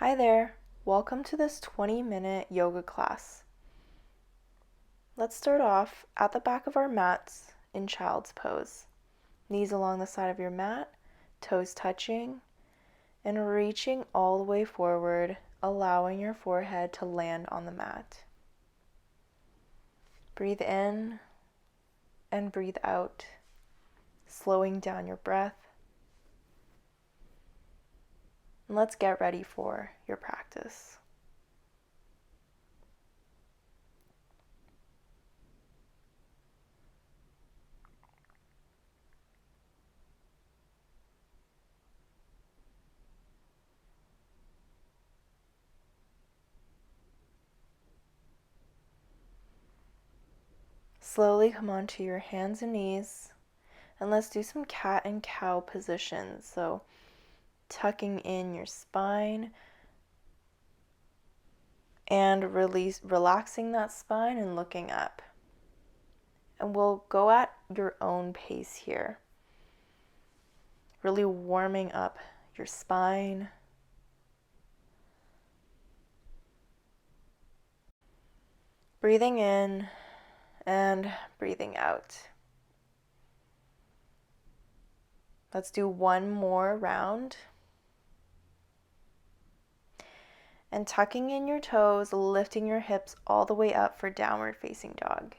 Hi there, welcome to this 20-minute yoga class. Let's start off at the back of our mats in child's pose. Knees along the side of your mat, toes touching, and reaching all the way forward, allowing your forehead to land on the mat. Breathe in and breathe out, slowing down your breath. And let's get ready for your practice. Slowly come onto your hands and knees, and let's do some cat and cow positions. So tucking in your spine and relaxing that spine and looking up. And we'll go at your own pace here. Really warming up your spine. Breathing in and breathing out. Let's do one more round. And tucking in your toes, lifting your hips all the way up for downward facing dog.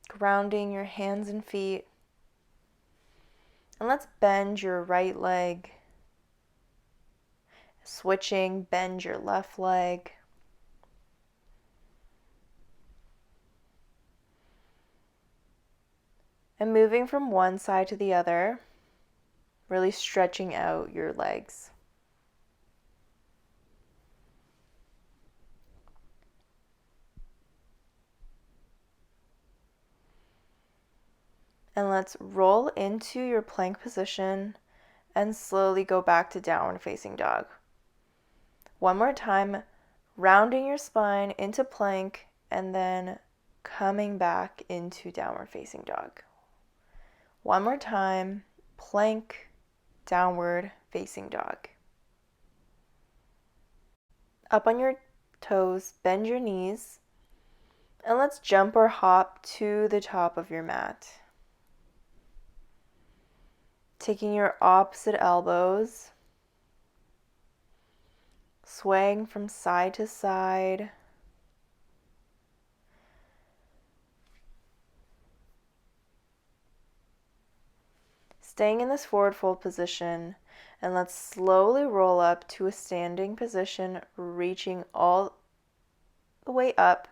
Grounding your hands and feet. And let's bend your right leg. Switching, bend your left leg. And moving from one side to the other, really stretching out your legs. And let's roll into your plank position and slowly go back to downward facing dog. One more time, rounding your spine into plank and then coming back into downward facing dog. One more time, plank, downward facing dog. Up on your toes, bend your knees, and let's jump or hop to the top of your mat. Taking your opposite elbows, swaying from side to side. Staying in this forward fold position, and let's slowly roll up to a standing position, reaching all the way up,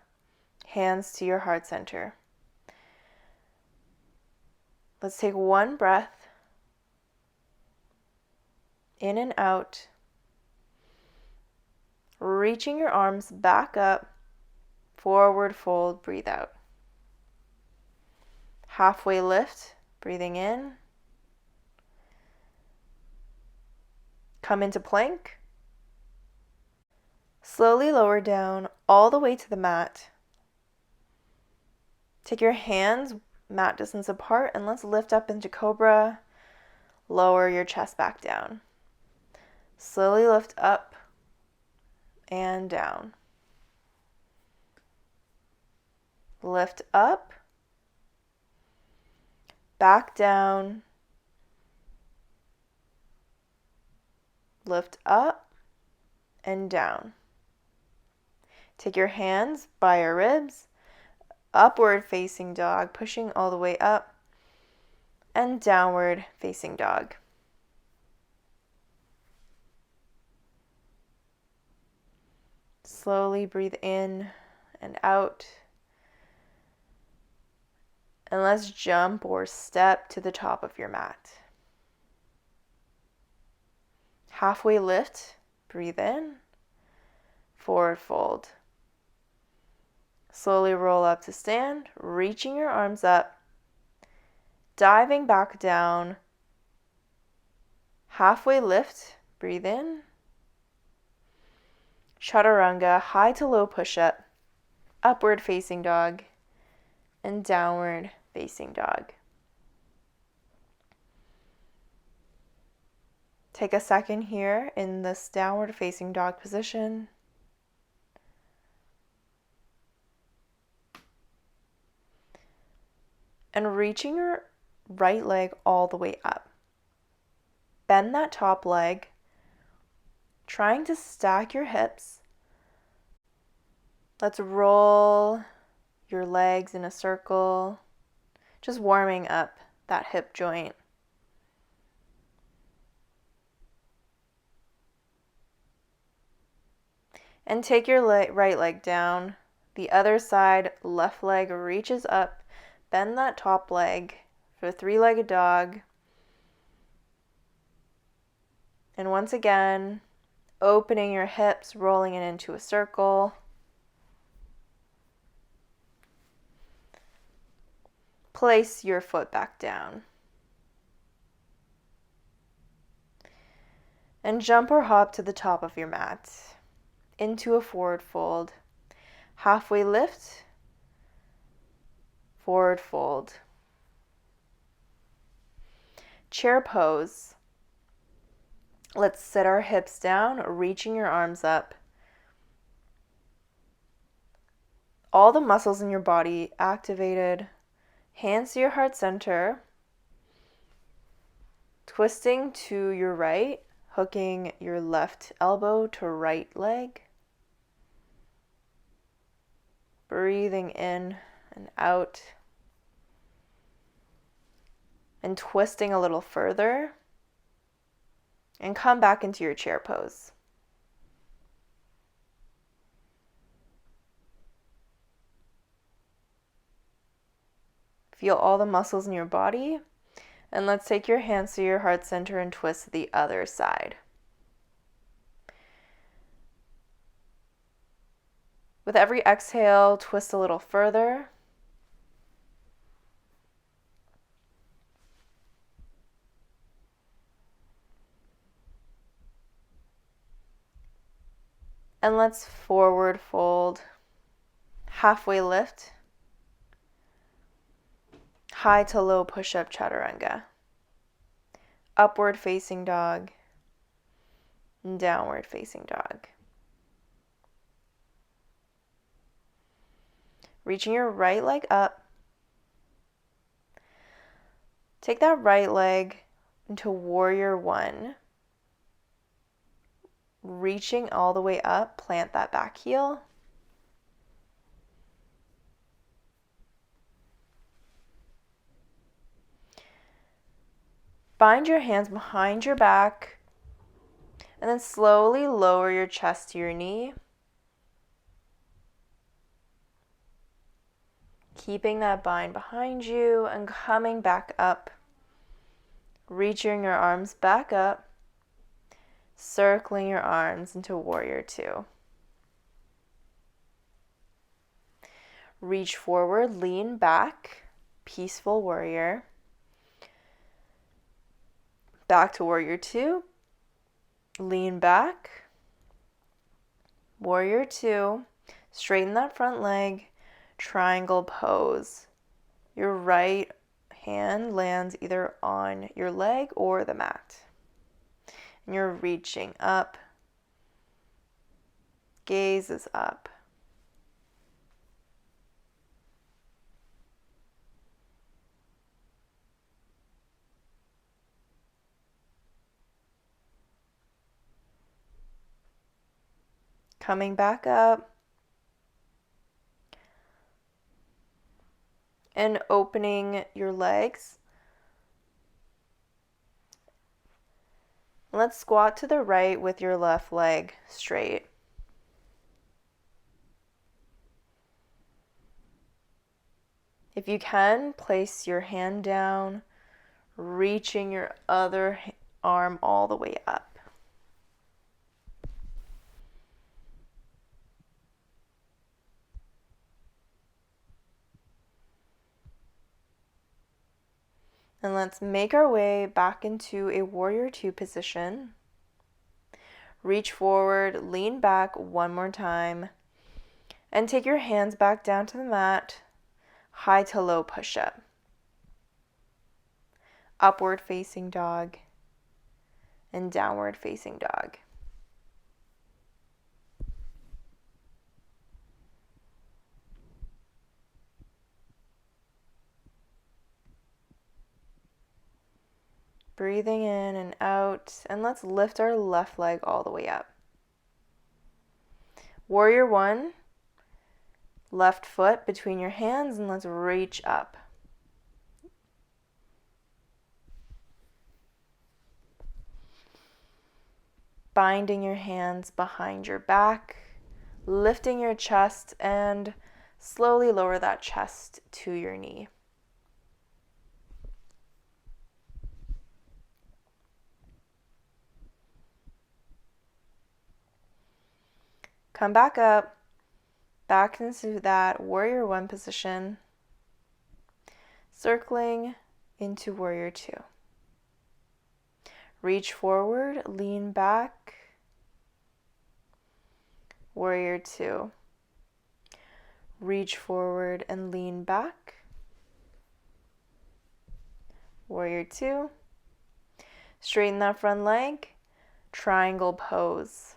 hands to your heart center. Let's take one breath in and out, reaching your arms back up, forward fold, breathe out. Halfway lift, breathing in. Come into plank. Slowly lower down all the way to the mat. Take your hands mat distance apart and let's lift up into cobra. Lower your chest back down. Slowly lift up and down. Lift up, back down, lift up and down. Take your hands by your ribs, upward facing dog, pushing all the way up, and downward facing dog. Slowly breathe in and out. And let's jump or step to the top of your mat. Halfway lift, breathe in, forward fold. Slowly roll up to stand, reaching your arms up, diving back down. Halfway lift, breathe in. Chaturanga, high to low push-up, upward facing dog, and downward facing dog. Take a second here in this downward facing dog position. And reaching your right leg all the way up. Bend that top leg, trying to stack your hips. Let's roll your legs in a circle, just warming up that hip joint. And take your right leg down. The other side, left leg reaches up. Bend that top leg for three-legged dog. And once again, opening your hips, rolling it into a circle. Place your foot back down. And jump or hop to the top of your mat into a forward fold. Halfway lift, forward fold. Chair pose. Let's sit our hips down, reaching your arms up. All the muscles in your body activated. Hands to your heart center. Twisting to your right, hooking your left elbow to right leg. Breathing in and out. And twisting a little further. And come back into your chair pose. Feel all the muscles in your body. And let's take your hands to your heart center and twist to the other side. With every exhale, twist a little further. And let's forward fold, halfway lift, high to low push-up chaturanga, upward facing dog, and downward facing dog. Reaching your right leg up. Take that right leg into warrior one. Reaching all the way up, plant that back heel. Bind your hands behind your back and then slowly lower your chest to your knee. Keeping that bind behind you and coming back up. Reaching your arms back up. Circling your arms into warrior two. Reach forward, lean back, peaceful warrior. Back to warrior two. Lean back. Warrior two. Straighten that front leg. Triangle pose. Your right hand lands either on your leg or the mat. And you're reaching up. Gaze is up. Coming back up. And opening your legs. Let's squat to the right with your left leg straight. If you can, place your hand down, reaching your other arm all the way up. And let's make our way back into a warrior two position. Reach forward, lean back one more time, and take your hands back down to the mat, high to low push-up. Upward facing dog, and downward facing dog. Breathing in and out, and let's lift our left leg all the way up. Warrior one, left foot between your hands, and let's reach up. Binding your hands behind your back, lifting your chest, and slowly lower that chest to your knee. Come back up, back into that warrior one position, circling into warrior two. Reach forward, lean back, warrior two. Reach forward and lean back, warrior two. Straighten that front leg, triangle pose.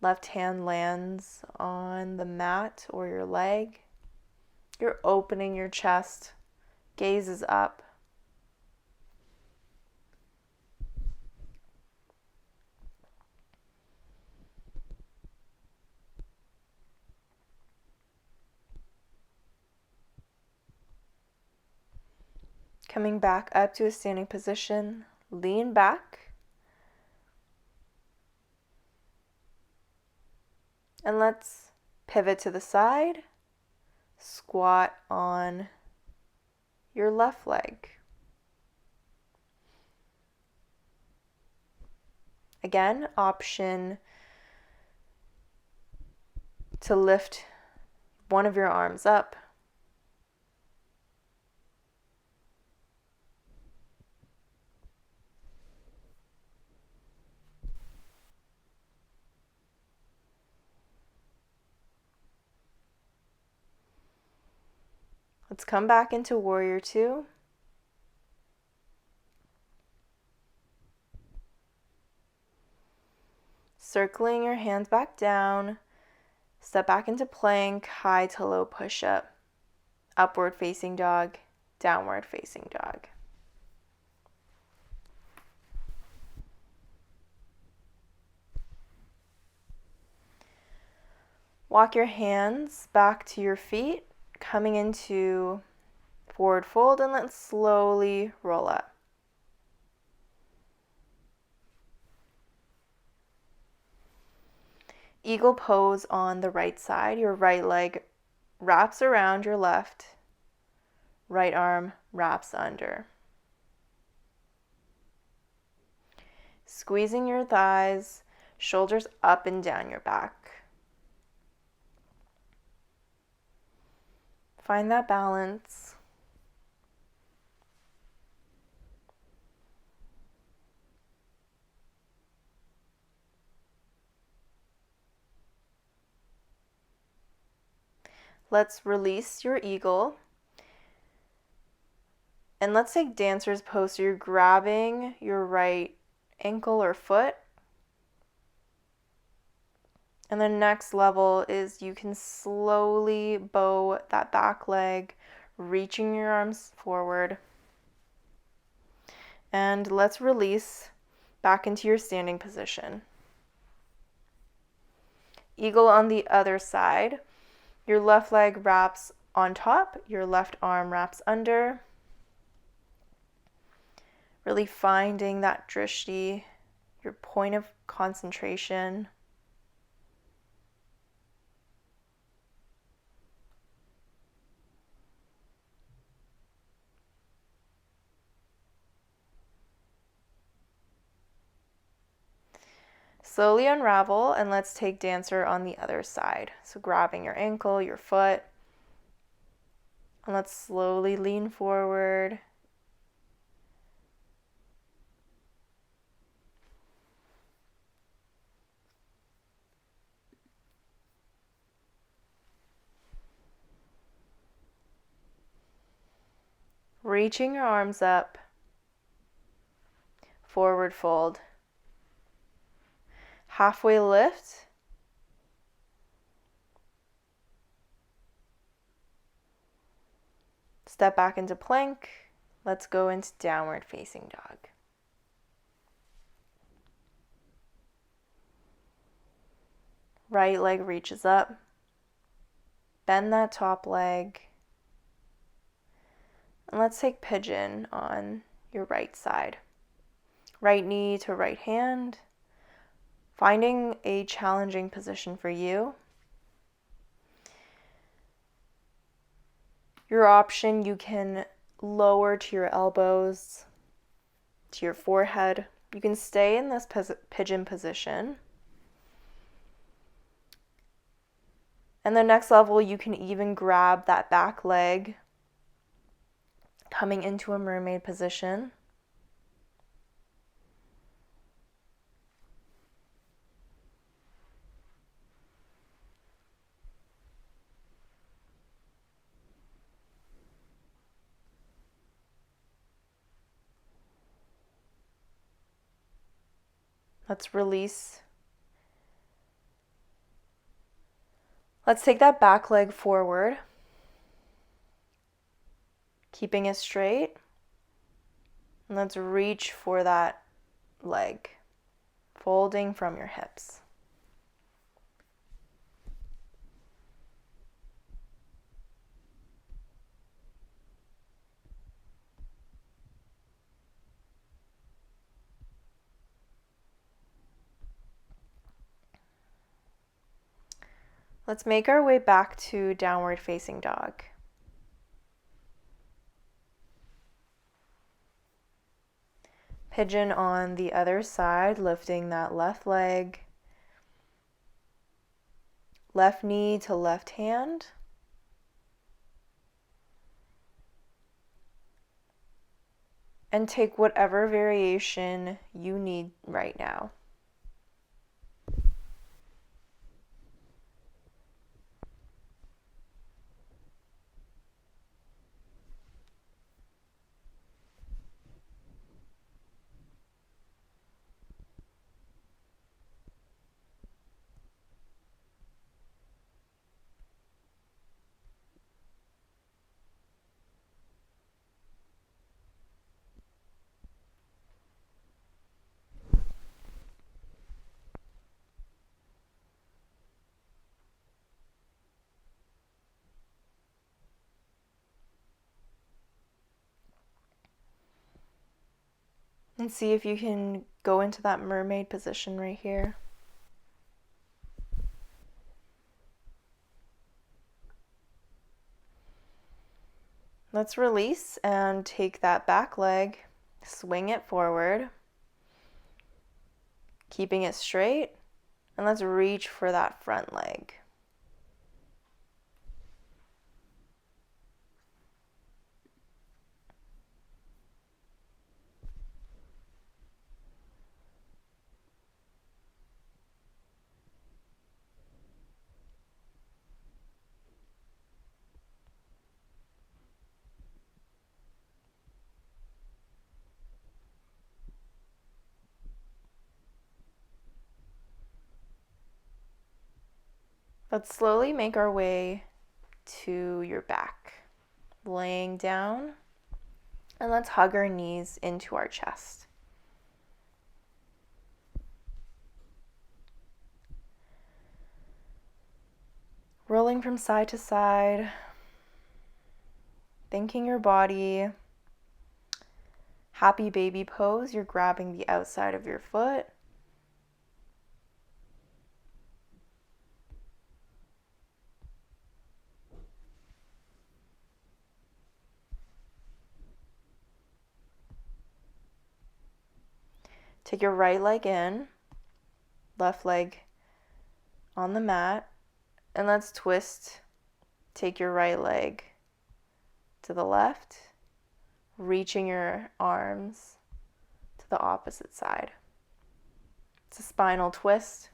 Left hand lands on the mat or your leg. You're opening your chest, gaze is up. Coming back up to a standing position, lean back. And let's pivot to the side, squat on your left leg. Again, option to lift one of your arms up. Let's come back into warrior two. Circling your hands back down, step back into plank, high to low push-up, upward facing dog, downward facing dog. Walk your hands back to your feet, coming into forward fold, and let's slowly roll up. Eagle pose on the right side. Your right leg wraps around your left, right arm wraps under. Squeezing your thighs, shoulders up and down your back. Find that balance. Let's release your eagle. And let's take dancer's pose. So you're grabbing your right ankle or foot. And the next level is you can slowly bow that back leg, reaching your arms forward. And let's release back into your standing position. Eagle on the other side. Your left leg wraps on top, your left arm wraps under. Really finding that drishti, your point of concentration. Slowly unravel, and let's take dancer on the other side. So grabbing your ankle, your foot, and let's slowly lean forward. Reaching your arms up, forward fold. Halfway lift. Step back into plank. Let's go into downward facing dog. Right leg reaches up. Bend that top leg. And let's take pigeon on your right side. Right knee to right hand. Finding a challenging position for you. Your option, you can lower to your elbows, to your forehead. You can stay in this pigeon position. And the next level, you can even grab that back leg, coming into a mermaid position. Let's release. Let's take that back leg forward, keeping it straight. And let's reach for that leg, folding from your hips. Let's make our way back to downward facing dog. Pigeon on the other side, lifting that left leg. Left knee to left hand. And take whatever variation you need right now. And see if you can go into that mermaid position right here. Let's release and take that back leg, swing it forward, keeping it straight, and let's reach for that front leg. Let's slowly make our way to your back, laying down, and let's hug our knees into our chest. Rolling from side to side, thanking your body. Happy baby pose, you're grabbing the outside of your foot. Take your right leg in, left leg on the mat, and let's twist. Take your right leg to the left, reaching your arms to the opposite side. It's a spinal twist.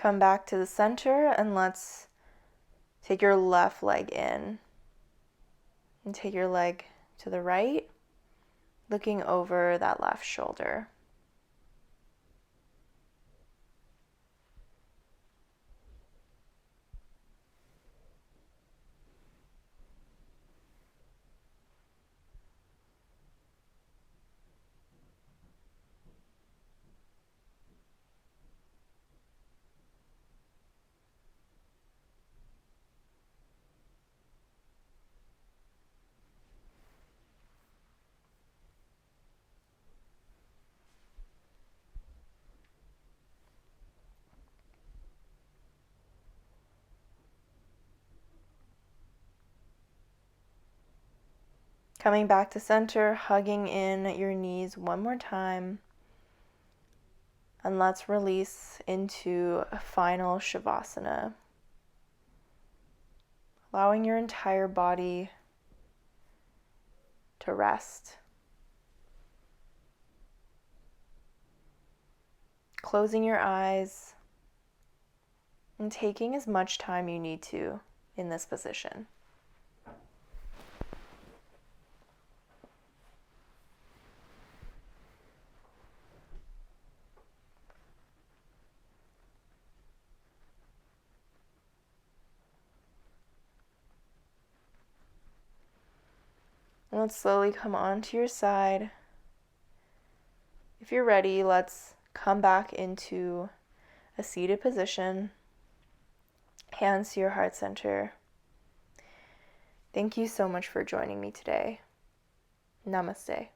Come back to the center and let's take your left leg in. And take your leg to the right, looking over that left shoulder. Coming back to center, hugging in your knees one more time. And let's release into a final Shavasana. Allowing your entire body to rest. Closing your eyes and taking as much time you need to in this position. And let's slowly come onto your side. If you're ready, let's come back into a seated position. Hands to your heart center. Thank you so much for joining me today. Namaste.